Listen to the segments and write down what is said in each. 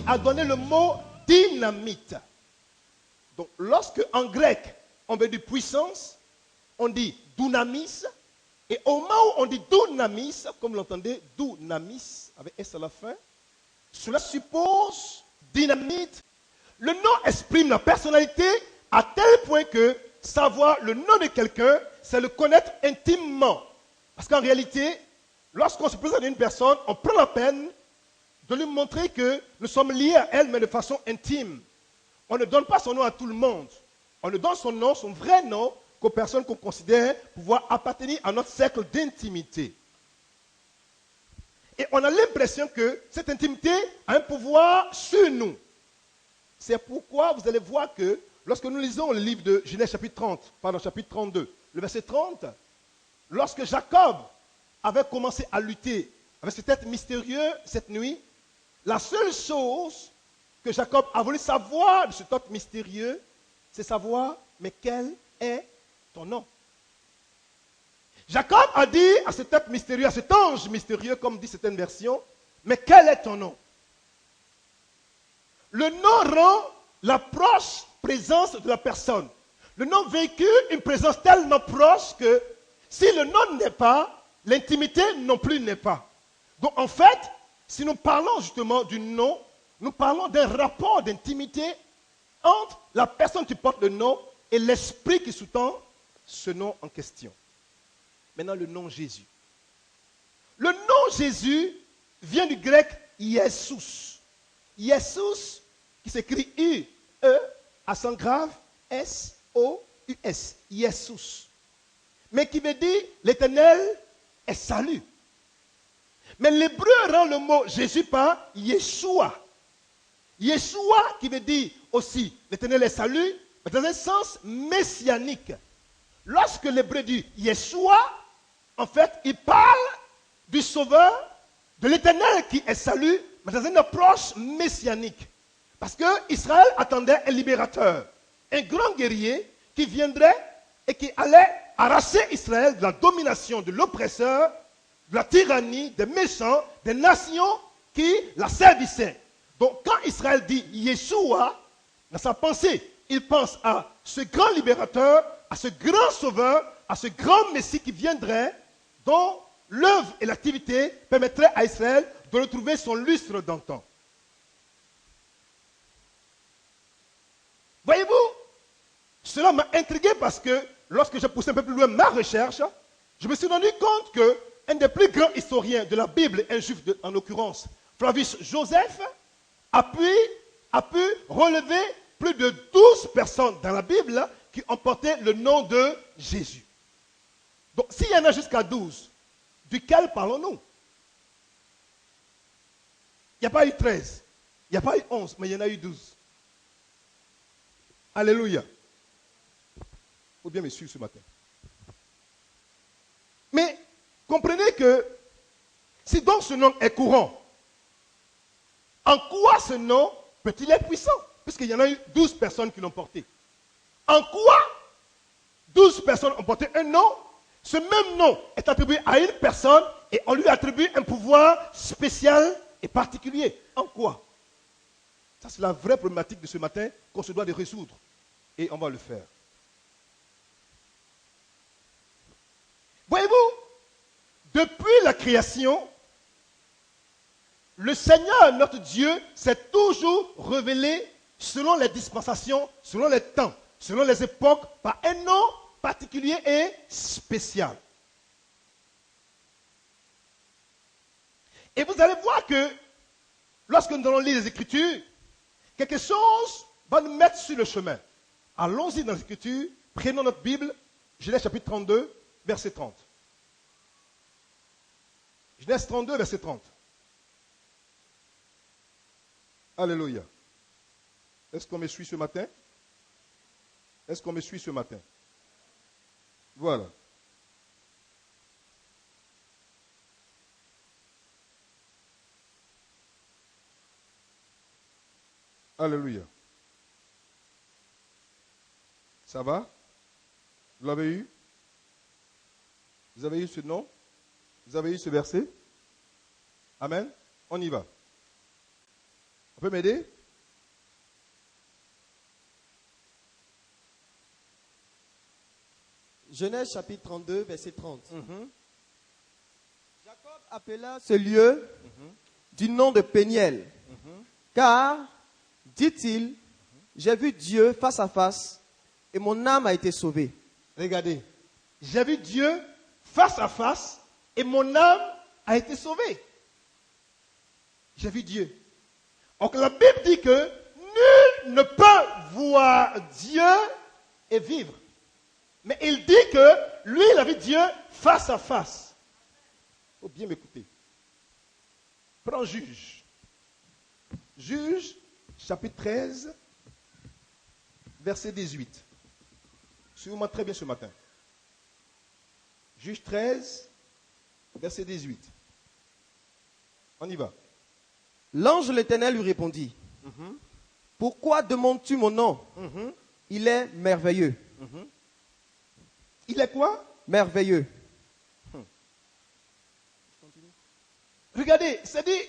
a donné le mot dynamite. Donc, lorsque en grec, on veut dire puissance, on dit dunamis. Et au moment où on dit dunamis, comme vous l'entendez, dunamis, avec S à la fin, cela suppose dynamite. Le nom exprime la personnalité à tel point que savoir le nom de quelqu'un, c'est le connaître intimement. Parce qu'en réalité, lorsqu'on se présente à une personne, on prend la peine de lui montrer que nous sommes liés à elle, mais de façon intime. On ne donne pas son nom à tout le monde. On ne donne son nom, son vrai nom, qu'aux personnes qu'on considère pouvoir appartenir à notre cercle d'intimité. Et on a l'impression que cette intimité a un pouvoir sur nous. C'est pourquoi vous allez voir que lorsque nous lisons le livre de Genèse chapitre 32, le verset 30, lorsque Jacob avait commencé à lutter avec cet être mystérieux cette nuit, la seule chose que Jacob a voulu savoir de cet être mystérieux, c'est savoir, mais quel est ton nom? Jacob a dit à cet être mystérieux, à cet ange mystérieux, comme dit certaines versions, mais quel est ton nom? Le nom rend la proche présence de la personne. Le nom véhicule une présence tellement proche que si le nom n'est pas, l'intimité non plus n'est pas. Donc en fait, si nous parlons justement du nom, nous parlons d'un rapport d'intimité entre la personne qui porte le nom et l'esprit qui sous-tend ce nom en question. Maintenant, le nom Jésus. Le nom Jésus vient du grec Iesous. Iesous, qui s'écrit U-E, accent grave, S-O-U-S. Iesous. Mais qui veut dire l'Éternel est salut. Mais l'hébreu rend le mot Jésus par Yeshua. Yeshua qui veut dire aussi l'Éternel est salut, mais dans un sens messianique. Lorsque l'hébreu dit Yeshua, en fait, il parle du Sauveur, de l'Éternel qui est salut, mais dans une approche messianique. Parce que Israël attendait un libérateur, un grand guerrier qui viendrait et qui allait arracher Israël de la domination de l'oppresseur, de la tyrannie, des méchants, des nations qui la servissaient. Donc quand Israël dit Yeshua, dans sa pensée, il pense à ce grand libérateur, à ce grand sauveur, à ce grand Messie qui viendrait, dont l'œuvre et l'activité permettraient à Israël de retrouver son lustre d'antan. Voyez-vous, cela m'a intrigué parce que lorsque j'ai poussé un peu plus loin ma recherche, je me suis rendu compte qu'un des plus grands historiens de la Bible, un juif en l'occurrence, Flavius Joseph, appuie a pu relever plus de 12 personnes dans la Bible qui ont porté le nom de Jésus. Donc, s'il y en a jusqu'à 12, duquel parlons-nous? Il n'y a pas eu 13, il n'y a pas eu 11, mais il y en a eu 12. Alléluia. Il faut bien me suivre ce matin. Mais comprenez que si donc ce nom est courant, en quoi ce nom peut-il être puissant? Puisqu'il y en a eu 12 personnes qui l'ont porté. En quoi 12 personnes ont porté un nom? Ce même nom est attribué à une personne et on lui attribue un pouvoir spécial et particulier. En quoi? Ça, c'est la vraie problématique de ce matin qu'on se doit de résoudre. Et on va le faire. Voyez-vous, depuis la création, le Seigneur, notre Dieu, s'est toujours révélé selon les dispensations, selon les temps, selon les époques, par un nom particulier et spécial. Et vous allez voir que lorsque nous allons lire les Écritures, quelque chose va nous mettre sur le chemin. Allons-y dans les Écritures, prenons notre Bible, Genèse chapitre 32, verset 30. Genèse 32, verset 30. Alléluia. Est-ce qu'on me suit ce matin? Est-ce qu'on me suit ce matin? Voilà. Alléluia. Ça va? Vous l'avez eu? Vous avez eu ce nom? Vous avez eu ce verset? Amen. On y va. On peut m'aider? Genèse chapitre 32, verset 30. Jacob appela ce lieu du nom de Péniel, car, dit-il, j'ai vu Dieu face à face et mon âme a été sauvée. Regardez, j'ai vu Dieu face à face et mon âme a été sauvée. J'ai vu Dieu. Donc la Bible dit que nul ne peut voir Dieu et vivre. Mais il dit que lui, il a vu Dieu face à face. Il faut bien m'écouter. Prends Juge. Juge, chapitre 13, verset 18. Suivez-moi très bien ce matin. Juge 13, verset 18. On y va. L'ange de l'Éternel lui répondit, pourquoi demandes-tu mon nom? Il est merveilleux. Il est quoi? Merveilleux. Regardez, c'est-à-dire,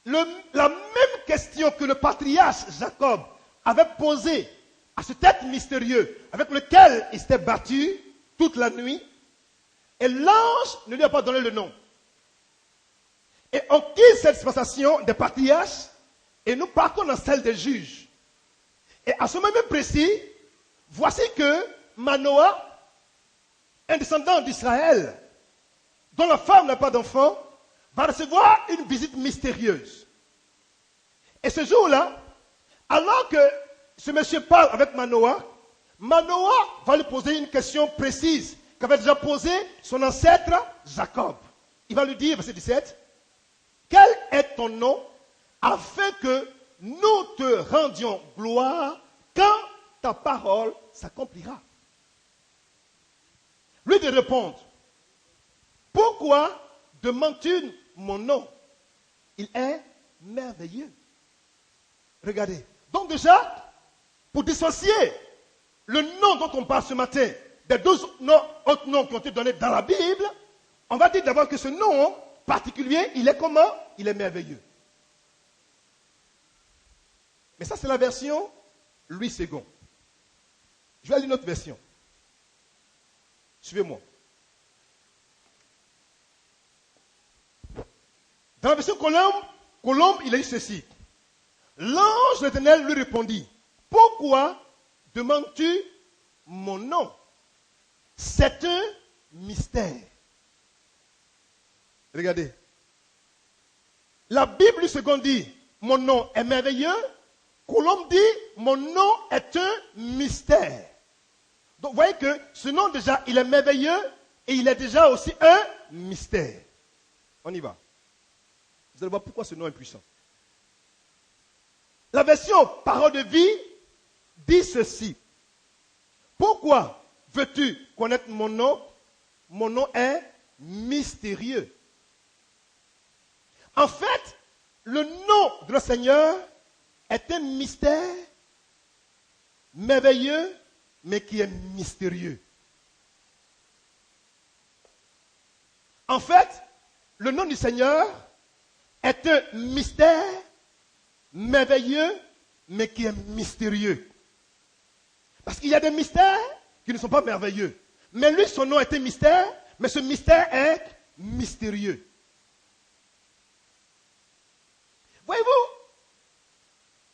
la même question que le patriarche Jacob avait posée à cet être mystérieux avec lequel il s'était battu toute la nuit, et l'ange ne lui a pas donné le nom. Et on quitte cette dispensation des patriarches et nous partons dans celle des juges. Et à ce moment précis, voici que Manoah, un descendant d'Israël, dont la femme n'a pas d'enfant, va recevoir une visite mystérieuse. Et ce jour-là, alors que ce monsieur parle avec Manoah, Manoah va lui poser une question précise qu'avait déjà posée son ancêtre Jacob. Il va lui dire, verset 17, quel est ton nom, afin que nous te rendions gloire quand ta parole s'accomplira. Lui de répondre, pourquoi demandes-tu mon nom? Il est merveilleux. Regardez. Donc déjà, pour dissocier le nom dont on parle ce matin des 12 autres noms qui ont été donnés dans la Bible, on va dire d'abord que ce nom particulier, il est comment? Il est merveilleux. Mais ça, c'est la version Louis II. Je vais lire une autre version. Suivez-moi. Dans la version Colombe, il a dit ceci. L'ange de l'Éternel lui répondit, pourquoi demandes-tu mon nom? C'est un mystère. Regardez. La Bible seconde dit, mon nom est merveilleux, Colombe dit, mon nom est un mystère. Donc vous voyez que ce nom déjà, il est merveilleux et il est déjà aussi un mystère. On y va. Vous allez voir pourquoi ce nom est puissant. La version parole de vie dit ceci. Pourquoi veux-tu connaître mon nom? Mon nom est mystérieux. En fait, le nom de le Seigneur est un mystère merveilleux, mais qui est mystérieux. En fait, le nom du Seigneur est un mystère merveilleux, mais qui est mystérieux. Parce qu'il y a des mystères qui ne sont pas merveilleux. Mais lui, son nom est un mystère, mais ce mystère est mystérieux. Voyez-vous,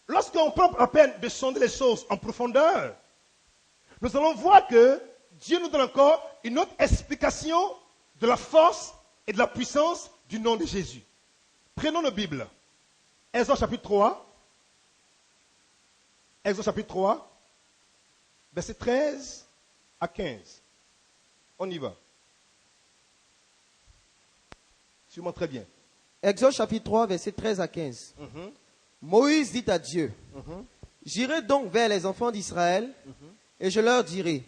lorsqu'on prend la peine de sonder les choses en profondeur, nous allons voir que Dieu nous donne encore une autre explication de la force et de la puissance du nom de Jésus. Prenons nos Bibles. Exode chapitre 3. Exode chapitre 3. Versets 13 à 15. On y va. Sûrement très bien. Exode chapitre 3, versets 13 à 15. Moïse dit à Dieu, j'irai donc vers les enfants d'Israël et je leur dirai,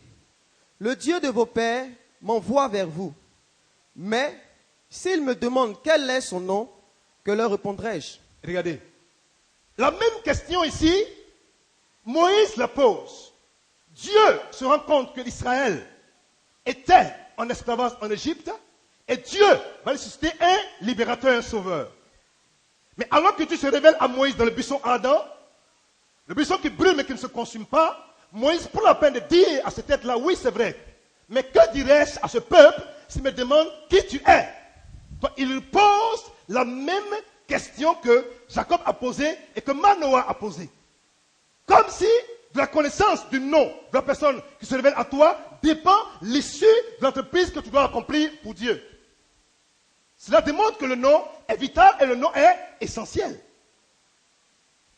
le Dieu de vos pères m'envoie vers vous. Mais s'ils me demandent quel est son nom, que leur répondrai-je? Regardez. La même question ici, Moïse la pose. Dieu se rend compte que l'Israël était en esclavage en Égypte et Dieu va lui susciter un libérateur, un sauveur. Mais alors que Dieu se révèle à Moïse dans le buisson ardent, le buisson qui brûle mais qui ne se consume pas, Moïse prend la peine de dire à cette tête-là, oui c'est vrai, mais que dirais-je à ce peuple s'il me demande qui tu es? Donc, il lui pose la même question que Jacob a posée et que Manoah a posée. Comme si de la connaissance du nom de la personne qui se révèle à toi dépend l'issue de l'entreprise que tu dois accomplir pour Dieu. Cela démontre que le nom est vital et le nom est essentiel.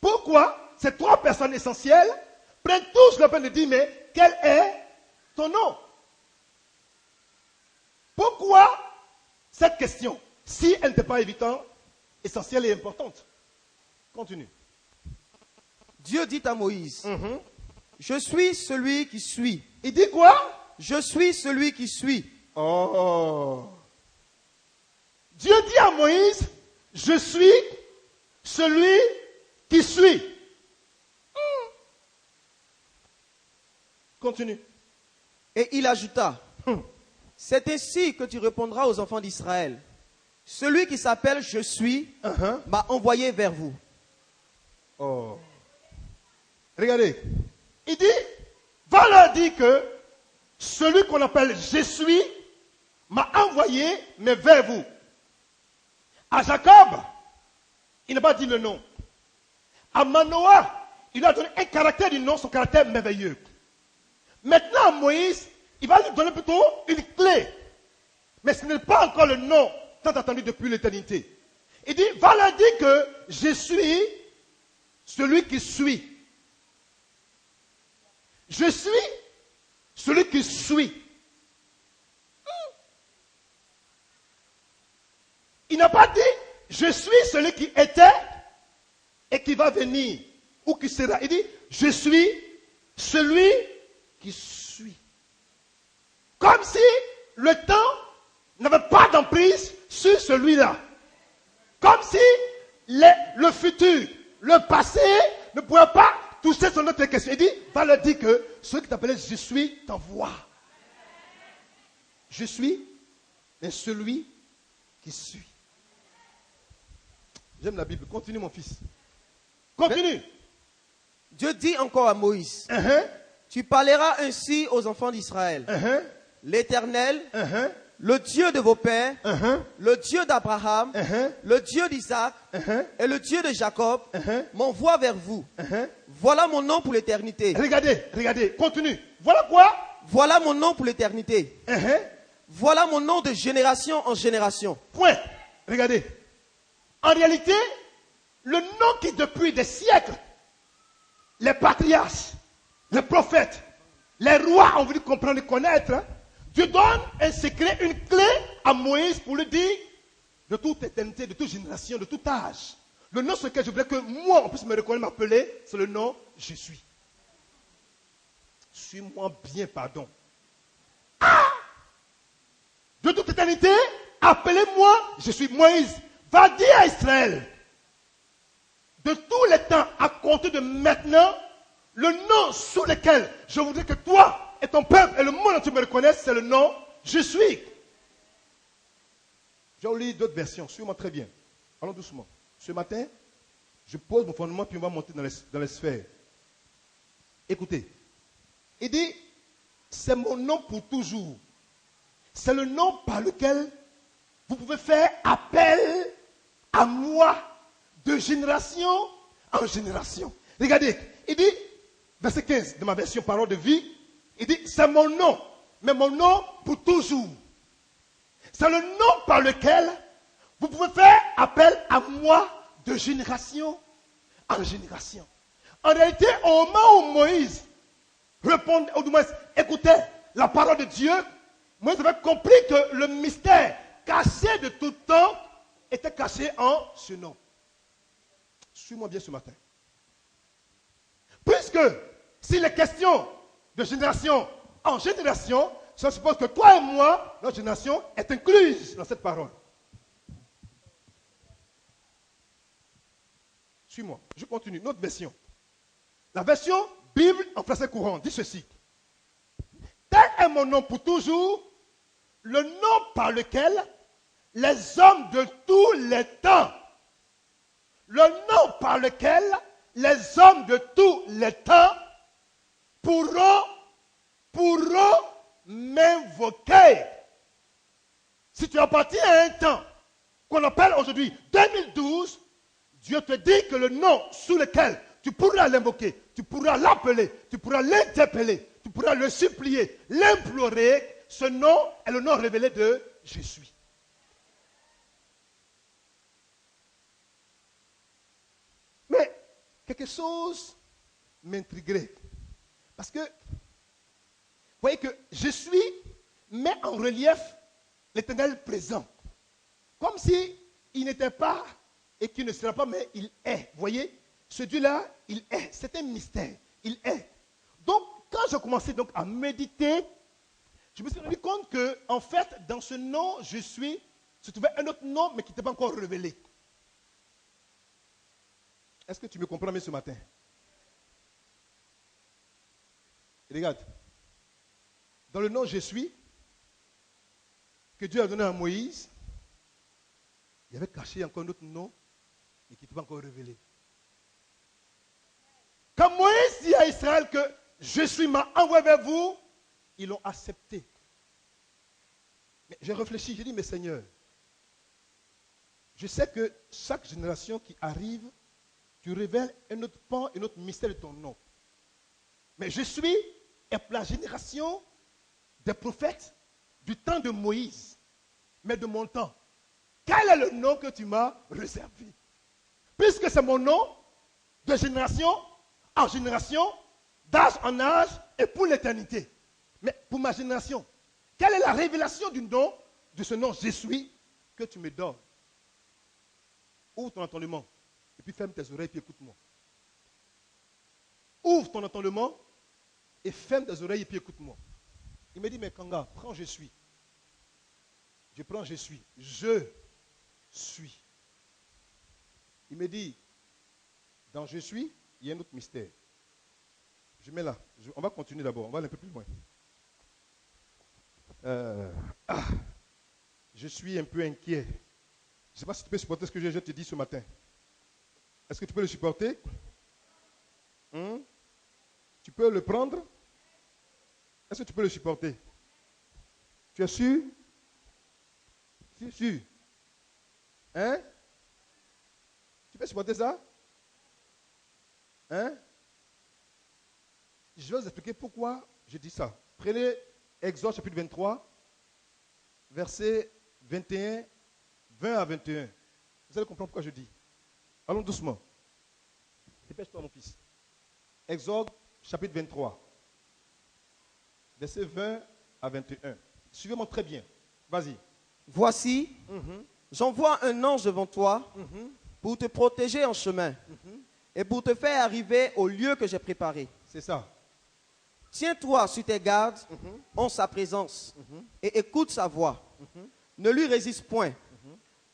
Pourquoi ces trois personnes essentielles prennent tous la peine de dire, mais quel est ton nom? Pourquoi cette question, si elle n'était pas évidente, essentielle et importante? Continue. Dieu dit à Moïse, je suis celui qui suis. Il dit quoi? Je suis celui qui suis. Oh. Dieu dit à Moïse, je suis celui qui suis. Continue. Et il ajouta, c'est ainsi que tu répondras aux enfants d'Israël. Celui qui s'appelle je suis m'a envoyé vers vous. Oh. Regardez. Il dit, va leur dire que celui qu'on appelle je suis m'a envoyé, mais vers vous. À Jacob, il n'a pas dit le nom. À Manoah, il a donné un caractère du nom, son caractère merveilleux. Maintenant, à Moïse, il va lui donner plutôt une clé. Mais ce n'est pas encore le nom tant attendu depuis l'éternité. Il dit, va leur dire que je suis celui qui suis. Je suis celui qui suis. Il n'a pas dit, je suis celui qui était et qui va venir ou qui sera. Il dit, je suis celui qui suis. Comme si le temps n'avait pas d'emprise sur celui-là. Comme si le futur, le passé ne pouvait pas toucher son autre question. Il dit, va leur dire que celui qui t'appelait je suis t'envoie. Je suis, mais celui qui suis. J'aime la Bible. Continue, mon fils. Continue. Dieu dit encore à Moïse, tu parleras ainsi aux enfants d'Israël. L'Éternel, le Dieu de vos pères, le Dieu d'Abraham, le Dieu d'Isaac et le Dieu de Jacob m'envoie vers vous. Voilà mon nom pour l'éternité. Regardez, continue. Voilà quoi? Voilà mon nom pour l'éternité. Voilà mon nom de génération en génération. Point. Regardez. En réalité, le nom qui depuis des siècles les patriarches, les prophètes, les rois ont voulu comprendre et connaître, Dieu donne un secret, une clé à Moïse pour lui dire, de toute éternité, de toute génération, de tout âge, le nom sur lequel je voulais que moi, on puisse me reconnaître, m'appeler, c'est le nom je suis. Suis-moi bien, pardon. Ah! De toute éternité, appelez-moi, je suis Moïse. Va dire à Israël, de tous les temps, à compter de maintenant, le nom sous lequel je voudrais que toi et ton peuple et le monde entier me reconnaissent, c'est le nom je suis. Je vais lire d'autres versions, suis-moi très bien. Allons doucement. Ce matin, je pose mon fondement puis on va monter dans les sphères. Écoutez. Il dit, c'est mon nom pour toujours. C'est le nom par lequel vous pouvez faire appel à moi de génération en génération. Regardez, il dit, verset 15 de ma version parole de vie, il dit, c'est mon nom, mais mon nom pour toujours. C'est le nom par lequel vous pouvez faire appel à moi de génération en génération. En réalité, au moment où Moïse répondait, ou du moins écoutait la parole de Dieu, Moïse avait compris que le mystère caché de tout temps était caché en ce nom. Suis-moi bien ce matin. Puisque, s'il est question de génération en génération, ça suppose que toi et moi, notre génération est incluse dans cette parole. Suis-moi, je continue. Notre version. La version Bible en français courant dit ceci. Tel est mon nom pour toujours, le nom par lequel les hommes de tous les temps, le nom par lequel les hommes de tous les temps pourront m'invoquer. Si tu appartiens à un temps qu'on appelle aujourd'hui 2012, Dieu te dit que le nom sous lequel tu pourras l'invoquer, tu pourras l'appeler, tu pourras l'interpeller, tu pourras le supplier, l'implorer, ce nom est le nom révélé de je suis. Mais quelque chose m'intriguerait. Parce que, vous voyez que je suis met en relief l'Éternel présent. Comme si il n'était pas et qu'il ne sera pas, mais il est. Vous voyez, ce Dieu-là, il est. C'est un mystère. Il est. Donc, quand j'ai commencé donc à méditer, je me suis rendu compte que, en fait, dans ce nom, je suis, se trouvait un autre nom, mais qui n'était pas encore révélé. Est-ce que tu me comprends bien ce matin? Regarde. Dans le nom je suis, que Dieu a donné à Moïse, il avait caché encore un autre nom, mais qui n'était pas encore révélé. Quand Moïse dit à Israël que je suis m'a envoyé vers vous, ils l'ont accepté. Mais j'ai réfléchi, j'ai dit, mais Seigneur, je sais que chaque génération qui arrive, tu révèles un autre pan, un autre mystère de ton nom. Mais je suis la génération des prophètes du temps de Moïse, mais de mon temps. Quel est le nom que tu m'as réservé? Puisque c'est mon nom, de génération en génération, d'âge en âge et pour l'éternité. Mais pour ma génération, quelle est la révélation du nom, de ce nom je suis, que tu me donnes? Ouvre ton entendement et puis ferme tes oreilles et puis écoute-moi. Ouvre ton entendement et ferme tes oreilles et puis écoute-moi. Il me dit, mais Kanga, prends je suis. Je prends je suis. Je suis. Il me dit, dans je suis, il y a un autre mystère. Je mets là. On va continuer d'abord. On va aller un peu plus loin. Je suis un peu inquiet. Je ne sais pas si tu peux supporter ce que je te dis ce matin. Est-ce que tu peux le supporter? Tu peux le prendre? Est-ce que tu peux le supporter? Tu es sûr? Tu es sûr? Hein? Tu peux supporter ça? Hein? Je vais vous expliquer pourquoi je dis ça. Prenez Exode chapitre 23, versets 21, 20 à 21. Vous allez comprendre pourquoi je dis. Allons doucement. Dépêche-toi, mon fils. Exode chapitre 23, versets 20 à 21. Suivez-moi très bien. Vas-y. Voici, j'envoie un ange devant toi pour te protéger en chemin et pour te faire arriver au lieu que j'ai préparé. C'est ça. Tiens-toi sur tes gardes en sa présence et écoute sa voix. Ne lui résiste point,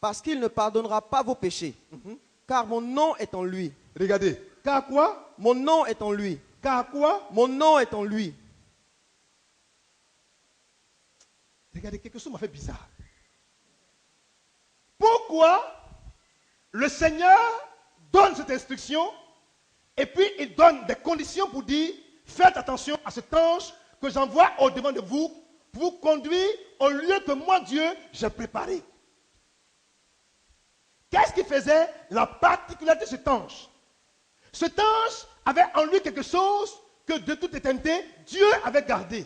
parce qu'il ne pardonnera pas vos péchés, car mon nom est en lui. Regardez. Car quoi? Mon nom est en lui. Car quoi? Mon nom est en lui. Regardez, quelque chose m'a fait bizarre. Pourquoi le Seigneur donne cette instruction et puis il donne des conditions pour dire faites attention à cet ange que j'envoie au-devant de vous pour vous conduire au lieu que moi, Dieu, j'ai préparé. Qu'est-ce qui faisait la particularité de cet ange? Cet ange avait en lui quelque chose que de toute éternité, Dieu avait gardé.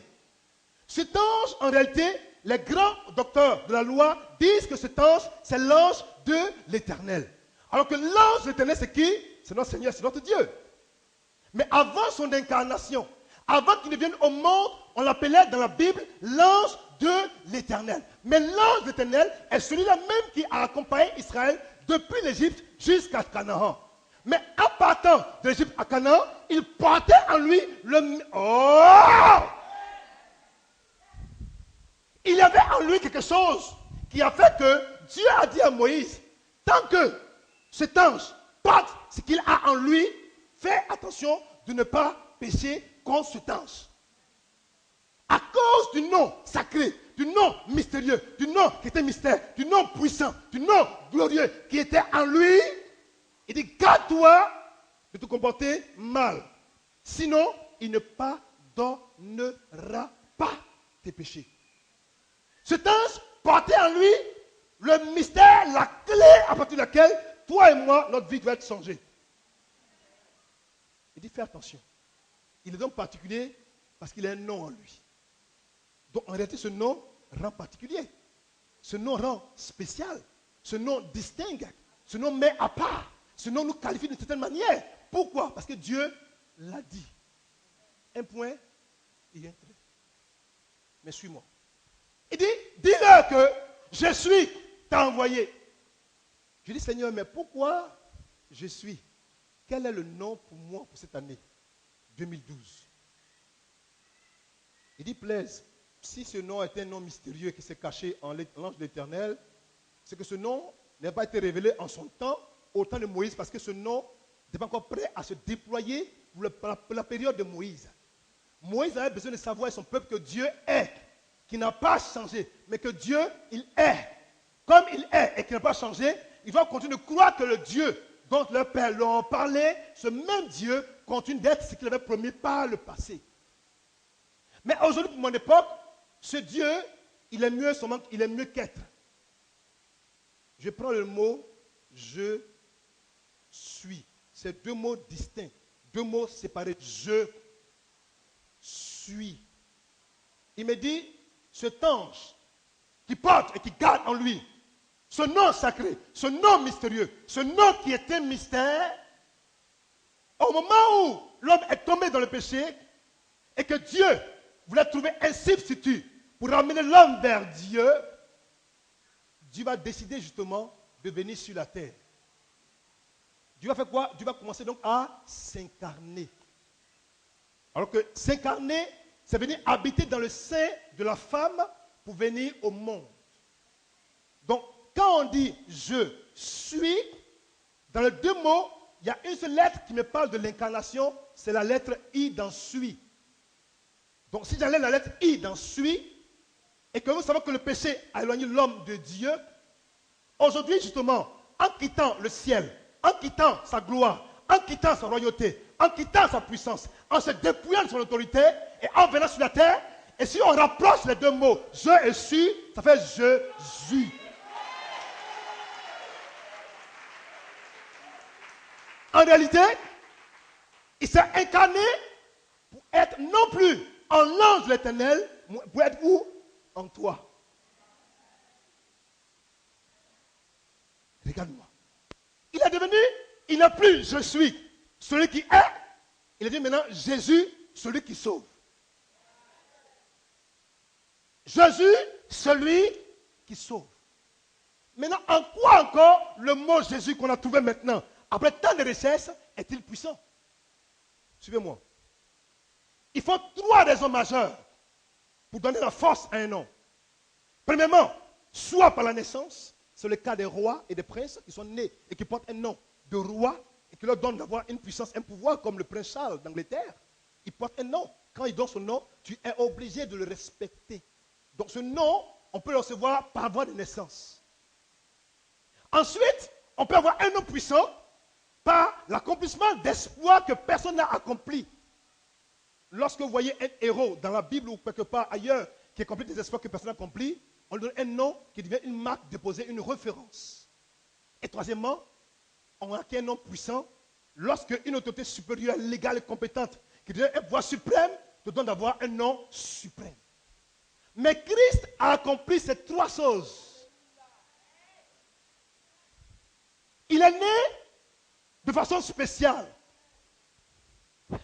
Cet ange, en réalité, les grands docteurs de la loi disent que cet ange, c'est l'ange de l'Éternel. Alors que l'ange de l'Éternel, c'est qui? C'est notre Seigneur, c'est notre Dieu. Mais avant son incarnation, avant qu'il ne vienne au monde, on l'appelait dans la Bible l'ange de l'Éternel. Mais l'ange de l'Éternel est celui-là même qui a accompagné Israël depuis l'Égypte jusqu'à Canaan. Mais en partant de l'Égypte à Canaan, il portait en lui le... Oh! Il y avait en lui quelque chose qui a fait que Dieu a dit à Moïse, tant que cet ange porte ce qu'il a en lui, fais attention de ne pas pécher contre cet ange. À cause du nom sacré, du nom mystérieux, du nom qui était mystère, du nom puissant, du nom glorieux qui était en lui, il dit, garde-toi de te comporter mal. Sinon, il ne pardonnera pas tes péchés. Cet ange portait en lui le mystère, la clé à partir de laquelle toi et moi, notre vie doit être changée. Il dit, fais attention. Il est donc particulier parce qu'il a un nom en lui. Donc en réalité, ce nom rend particulier. Ce nom rend spécial. Ce nom distingue. Ce nom met à part. Ce nom nous qualifie d'une certaine manière. Pourquoi? Parce que Dieu l'a dit. Un point et un trait. Mais suis-moi. Il dit, dis-leur que je suis t'as envoyé. Je dis, Seigneur, mais pourquoi je suis? Quel est le nom pour moi pour cette année 2012? Il dit, plaise, si ce nom est un nom mystérieux qui s'est caché en l'ange de l'Éternel, c'est que ce nom n'a pas été révélé en son temps, au temps de Moïse, parce que ce nom n'était pas encore prêt à se déployer pour la période de Moïse. Moïse avait besoin de savoir son peuple que Dieu est, qui n'a pas changé, mais que Dieu, il est. Comme il est et qu'il n'a pas changé, il va continuer de croire que le Dieu dont leurs pères leur ont parlé, ce même Dieu continue d'être ce qu'il avait promis par le passé. Mais aujourd'hui, pour mon époque, ce Dieu, il est mieux qu'être. Je prends le mot je suis. C'est deux mots distincts, deux mots séparés. Je suis. Il me dit, cet ange qui porte et qui garde en lui ce nom sacré, ce nom mystérieux, ce nom qui est un mystère, au moment où l'homme est tombé dans le péché et que Dieu voulait trouver un substitut pour ramener l'homme vers Dieu, Dieu va décider justement de venir sur la terre. Dieu va faire quoi? Dieu va commencer donc à s'incarner. Alors que s'incarner, c'est venir habiter dans le sein de la femme pour venir au monde. Donc, quand on dit « je suis », dans les deux mots, il y a une seule lettre qui me parle de l'incarnation, c'est la lettre I dans « suis ». Donc, si j'enlève la lettre I dans « suis », et que vous savez que le péché a éloigné l'homme de Dieu, aujourd'hui, justement, en quittant le ciel, en quittant sa gloire, en quittant sa royauté, en quittant sa puissance, en se dépouillant de son autorité, et en venant sur la terre, et si on rapproche les deux mots, je et suis, ça fait je suis. En réalité, il s'est incarné pour être non plus en l'ange de l'Éternel, pour être où? En toi. Regarde-moi. Il est devenu, il n'est plus je suis, celui qui est, Il a dit maintenant Jésus, celui qui sauve. Jésus, celui qui sauve. Maintenant, en quoi encore le mot Jésus qu'on a trouvé maintenant, après tant de recherches, est-il puissant? Suivez-moi. Il faut 3 raisons majeures pour donner la force à un nom. Premièrement, soit par la naissance, c'est le cas des rois et des princes qui sont nés et qui portent un nom de roi et qui leur donne d'avoir une puissance, un pouvoir comme le prince Charles d'Angleterre. Il porte un nom. Quand il donne son nom, tu es obligé de le respecter. Donc ce nom, on peut le recevoir par voie de naissance. Ensuite, on peut avoir un nom puissant par l'accomplissement d'exploits que personne n'a accompli. Lorsque vous voyez un héros dans la Bible ou quelque part ailleurs qui accomplit des exploits que personne n'a accompli, on lui donne un nom qui devient une marque déposée, une référence. Et troisièmement, on acquiert un nom puissant lorsque une autorité supérieure, légale et compétente qui devient un pouvoir suprême te donne d'avoir un nom suprême. Mais Christ a accompli ces 3 choses. Il est né de façon spéciale.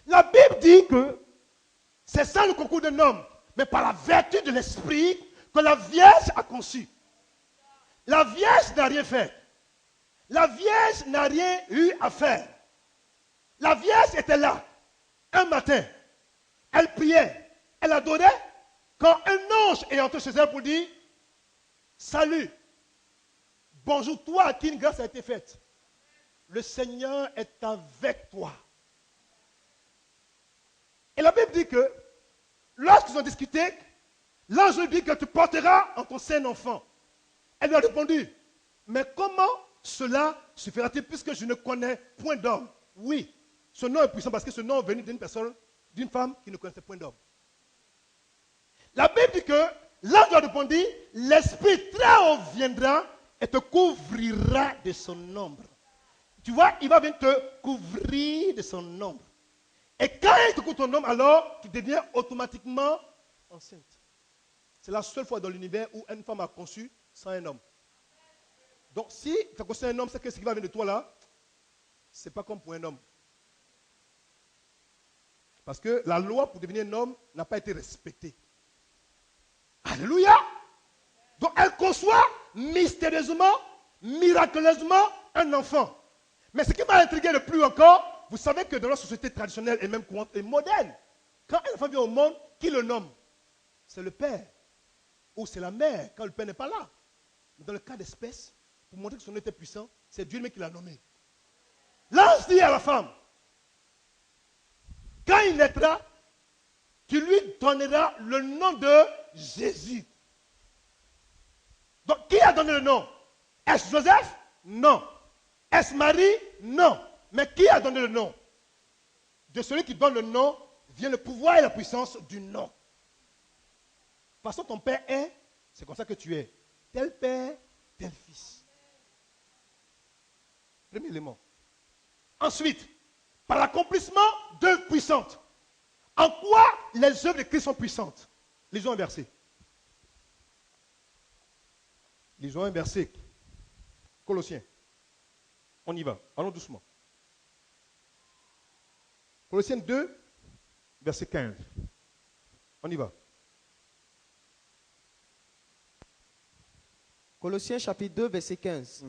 La Bible dit que c'est ça le concours d'un homme, mais par la vertu de l'esprit que la Vierge a conçu. La Vierge n'a rien fait. La Vierge n'a rien eu à faire. La Vierge était là, un matin. Elle priait, elle adorait, quand un ange est entré chez elle pour dire « Salut, bonjour toi à qui une grâce a été faite. Le Seigneur est avec toi. » Et la Bible dit que lorsqu'ils ont discuté, l'ange lui dit que tu porteras en ton sein un enfant. Elle lui a répondu, mais comment cela se fera-t-il puisque je ne connais point d'homme? Oui, ce nom est puissant parce que ce nom est venu d'une personne, d'une femme qui ne connaissait point d'homme. La Bible dit que l'ange a répondu, l'Esprit très haut viendra et te couvrira de son ombre. Tu vois, il va venir te couvrir de son ombre. Et quand il te couvre ton ombre, alors tu deviens automatiquement enceinte. C'est la seule fois dans l'univers où une femme a conçu sans un homme. Donc si tu as conçu un homme, c'est que ce qui va venir de toi là, ce n'est pas comme pour un homme. Parce que la loi pour devenir un homme n'a pas été respectée. Alléluia! Donc elle conçoit mystérieusement, miraculeusement un enfant. Mais ce qui m'a intrigué le plus encore, vous savez que dans la société traditionnelle et même courante et moderne, quand un enfant vient au monde, qui le nomme? C'est le père. Ou c'est la mère, quand le père n'est pas là. Mais dans le cas d'espèce, pour montrer que son nom était puissant, c'est Dieu lui qui l'a nommé. L'ange dit à la femme, quand il naîtra, tu lui donneras le nom de Jésus. Donc, qui a donné le nom? Est-ce Joseph? Non. Est-ce Marie? Non. Mais qui a donné le nom? De celui qui donne le nom vient le pouvoir et la puissance du nom. De toute façon, ton père est, c'est comme ça que tu es. Tel père, tel fils. Premier élément. Ensuite, par l'accomplissement d'œuvres puissantes. En quoi les œuvres de Christ sont puissantes? Lisons un verset. Lisons un verset. Colossiens. On y va. Allons doucement. Colossiens 2, verset 15. On y va. Colossiens chapitre 2, verset 15.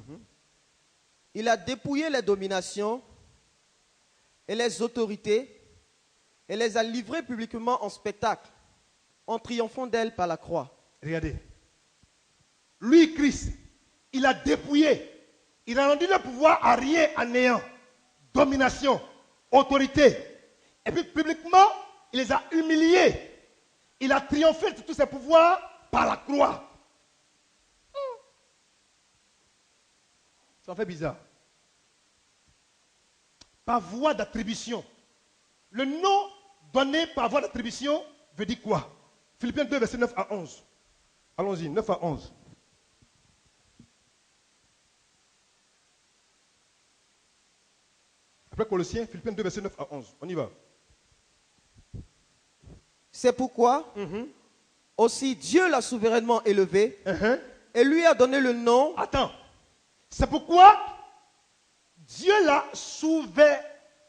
Il a dépouillé les dominations et les autorités et les a livrées publiquement en spectacle, en triomphant d'elles par la croix. Regardez. Lui, Christ, il a dépouillé. Il a rendu le pouvoir à rien, à néant. Domination, autorité. Et puis publiquement, il les a humiliés. Il a triomphé de tous ses pouvoirs par la croix. Ça fait bizarre. Par voie d'attribution. Le nom donné par voie d'attribution veut dire quoi? Philippiens 2, verset 9 à 11. Allons-y, 9 à 11. Après Colossiens, Philippiens 2, verset 9 à 11. On y va. C'est pourquoi aussi Dieu l'a souverainement élevé et lui a donné le nom. Attends. C'est pourquoi Dieu l'a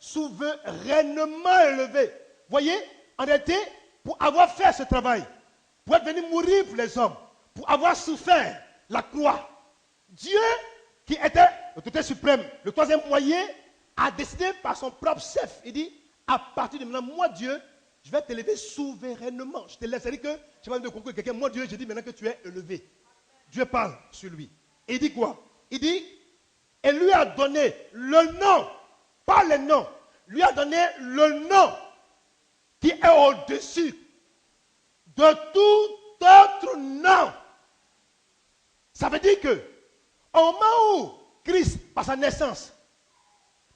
souverainement élevé. Voyez, en réalité, pour avoir fait ce travail, pour être venu mourir pour les hommes, pour avoir souffert la croix, Dieu, qui était l'autorité suprême, le troisième moyen, a décidé par son propre chef. Il dit, à partir de maintenant, moi Dieu, je vais t'élever souverainement. Je te laisse. C'est-à-dire que, je vais de conclure quelqu'un, moi Dieu, je dis maintenant que tu es élevé. Dieu parle sur lui. Et il dit quoi? Il dit, et lui a donné le nom, pas le nom, lui a donné le nom qui est au-dessus de tout autre nom. Ça veut dire que, au moment où Christ, par sa naissance,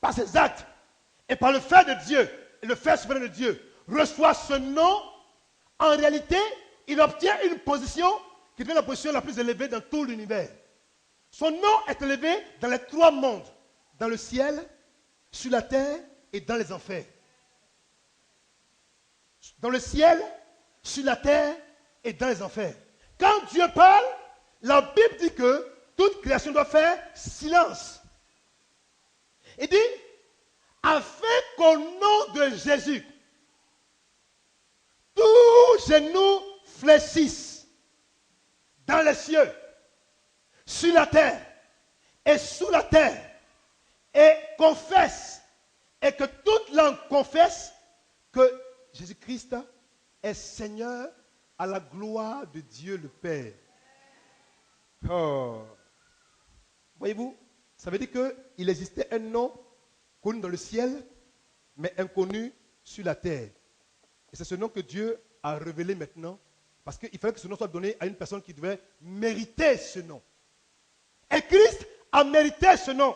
par ses actes, et par le fait de Dieu, et le fait souverain de Dieu, reçoit ce nom, en réalité, il obtient une position qui devient la position la plus élevée dans tout l'univers. Son nom est élevé dans les trois mondes, dans le ciel, sur la terre et dans les enfers. Dans le ciel, sur la terre et dans les enfers. Quand Dieu parle, la Bible dit que toute création doit faire silence. Il dit, afin qu'au nom de Jésus, tous genoux fléchissent dans les cieux, sur la terre et sous la terre, et confessent, et que toute langue confesse que Jésus-Christ est Seigneur à la gloire de Dieu le Père. Oh. Voyez-vous, ça veut dire qu'il existait un nom connu dans le ciel, mais inconnu sur la terre. Et c'est ce nom que Dieu a révélé maintenant, parce qu'il fallait que ce nom soit donné à une personne qui devait mériter ce nom. Et Christ a mérité ce nom.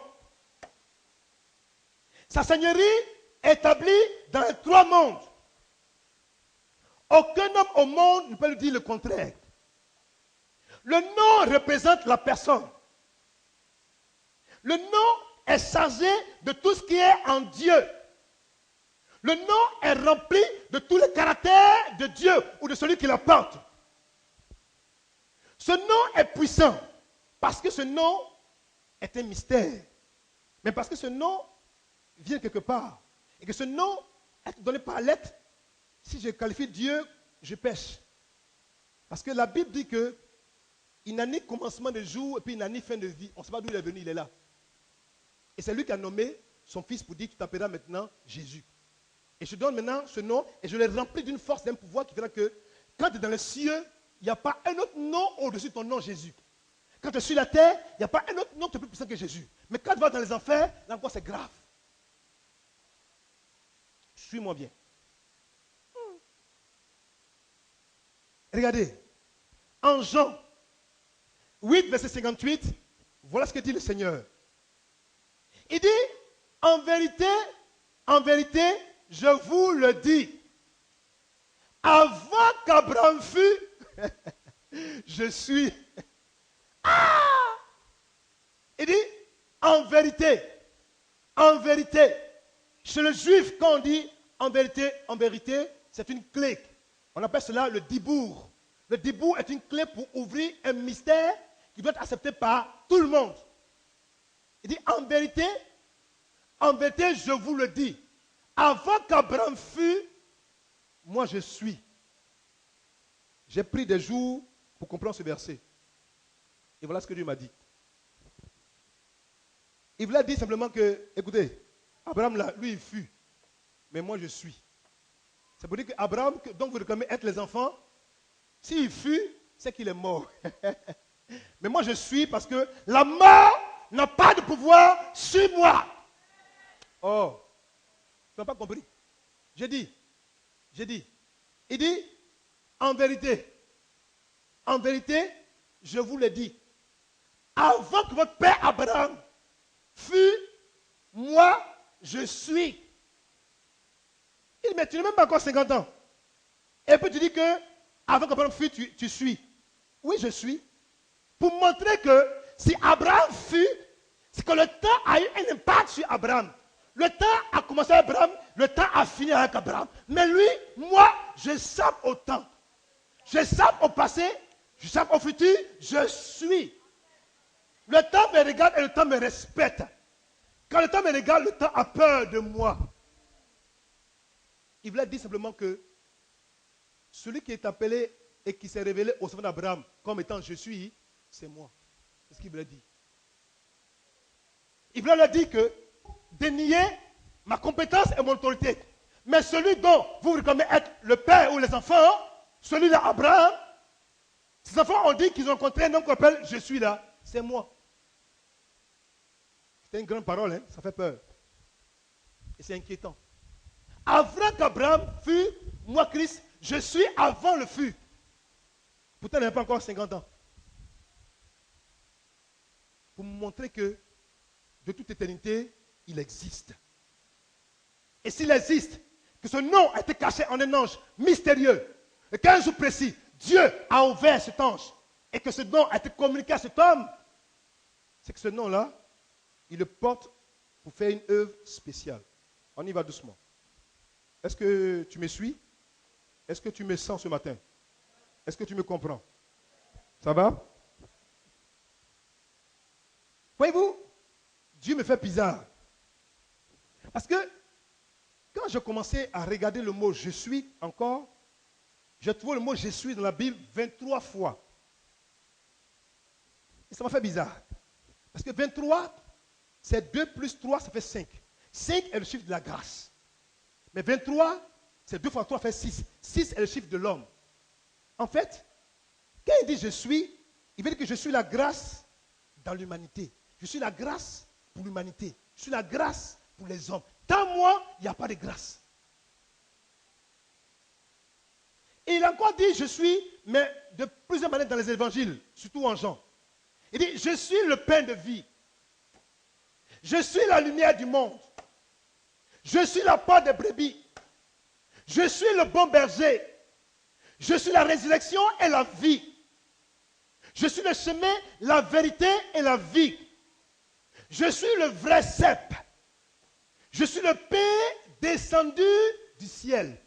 Sa seigneurie est établie dans les trois mondes. Aucun homme au monde ne peut lui dire le contraire. Le nom représente la personne. Le nom est chargé de tout ce qui est en Dieu. Le nom est rempli de tous les caractères de Dieu ou de celui qui la porte. Ce nom est puissant parce que ce nom est un mystère. Mais parce que ce nom vient quelque part. Et que ce nom est donné par lettre. Si je qualifie Dieu, je pêche. Parce que la Bible dit que il n'a ni commencement de jour et puis il n'a ni fin de vie. On ne sait pas d'où il est venu, il est là. Et c'est lui qui a nommé son fils pour dire, tu t'appelleras maintenant Jésus. Et je donne maintenant ce nom et je l'ai rempli d'une force, d'un pouvoir qui fera que quand tu es dans les cieux, il n'y a pas un autre nom au-dessus de ton nom Jésus. Quand tu es sur la terre, il n'y a pas un autre nom qui est plus puissant que Jésus. Mais quand tu vas dans les enfers, là encore c'est grave. Suis-moi bien. Regardez, en Jean 8, verset 58, voilà ce que dit le Seigneur. Il dit, en vérité, je vous le dis, avant qu'Abraham fût, je suis. Ah! Il dit, en vérité, chez le juif, quand on dit en vérité, c'est une clé. On appelle cela le dibour. Le dibour est une clé pour ouvrir un mystère qui doit être accepté par tout le monde. Il dit, en vérité, je vous le dis, avant qu'Abraham fût, moi je suis. J'ai pris des jours pour comprendre ce verset. Et voilà ce que Dieu m'a dit. Il voulait dire simplement que, écoutez, Abraham là, lui il fut, mais moi je suis. C'est pour dire qu'Abraham, dont vous réclamez être les enfants, s'il fut, c'est qu'il est mort. Mais moi je suis parce que la mort n'a pas de pouvoir sur moi. Oh, tu n'as pas compris. J'ai dit, il dit, en vérité, je vous le dis, avant que votre père Abraham fût, moi, je suis. Il dit, mais tu n'as même pas encore 50 ans. Et puis tu dis que, avant qu'Abraham fût, tu suis. Oui, je suis. Pour montrer que si Abraham fut, c'est que le temps a eu un impact sur Abraham. Le temps a commencé avec Abraham, le temps a fini avec Abraham. Mais lui, moi, je sape au temps. Je sape au passé, je sape au futur, je suis. Le temps me regarde et le temps me respecte. Quand le temps me regarde, le temps a peur de moi. Il voulait dire simplement que celui qui est appelé et qui s'est révélé au servant d'Abraham comme étant je suis, c'est moi. C'est ce qu'il voulait dire. Il voulait leur dire que dénier ma compétence et mon autorité. Mais celui dont vous réclamez être le père ou les enfants, celui-là, Abraham, ces enfants ont dit qu'ils ont rencontré un homme qu'on appelle je suis là, c'est moi. C'est une grande parole, hein? Ça fait peur. Et c'est inquiétant. Avant qu'Abraham fût, moi Christ, je suis avant le fût. Pourtant, il n'a pas encore 50 ans. Pour me montrer que de toute éternité, il existe. Et s'il existe, que ce nom a été caché en un ange mystérieux, et qu'un jour précis, Dieu a ouvert cet ange, et que ce nom a été communiqué à cet homme, c'est que ce nom-là, il le porte pour faire une œuvre spéciale. On y va doucement. Est-ce que tu me suis? Est-ce que tu me sens ce matin? Est-ce que tu me comprends? Ça va? Voyez-vous, Dieu me fait bizarre. Parce que quand je commençais à regarder le mot « je suis » encore, j'ai trouvé le mot « je suis » dans la Bible 23 fois. Et ça m'a fait bizarre. Parce que 23, c'est 2 plus 3, ça fait 5. 5 est le chiffre de la grâce. Mais 23, c'est 2 fois 3, ça fait 6. 6 est le chiffre de l'homme. En fait, quand il dit « je suis », il veut dire que je suis la grâce dans l'humanité. Je suis la grâce pour l'humanité. Je suis la grâce pour les hommes. Dans moi, il n'y a pas de grâce. Et il a encore dit, je suis, mais de plusieurs manières dans les évangiles, surtout en Jean. Il dit, je suis le pain de vie. Je suis la lumière du monde. Je suis la part des brebis. Je suis le bon berger. Je suis la résurrection et la vie. Je suis le chemin, la vérité et la vie. Je suis le vrai cep. Je suis le pain descendu du ciel.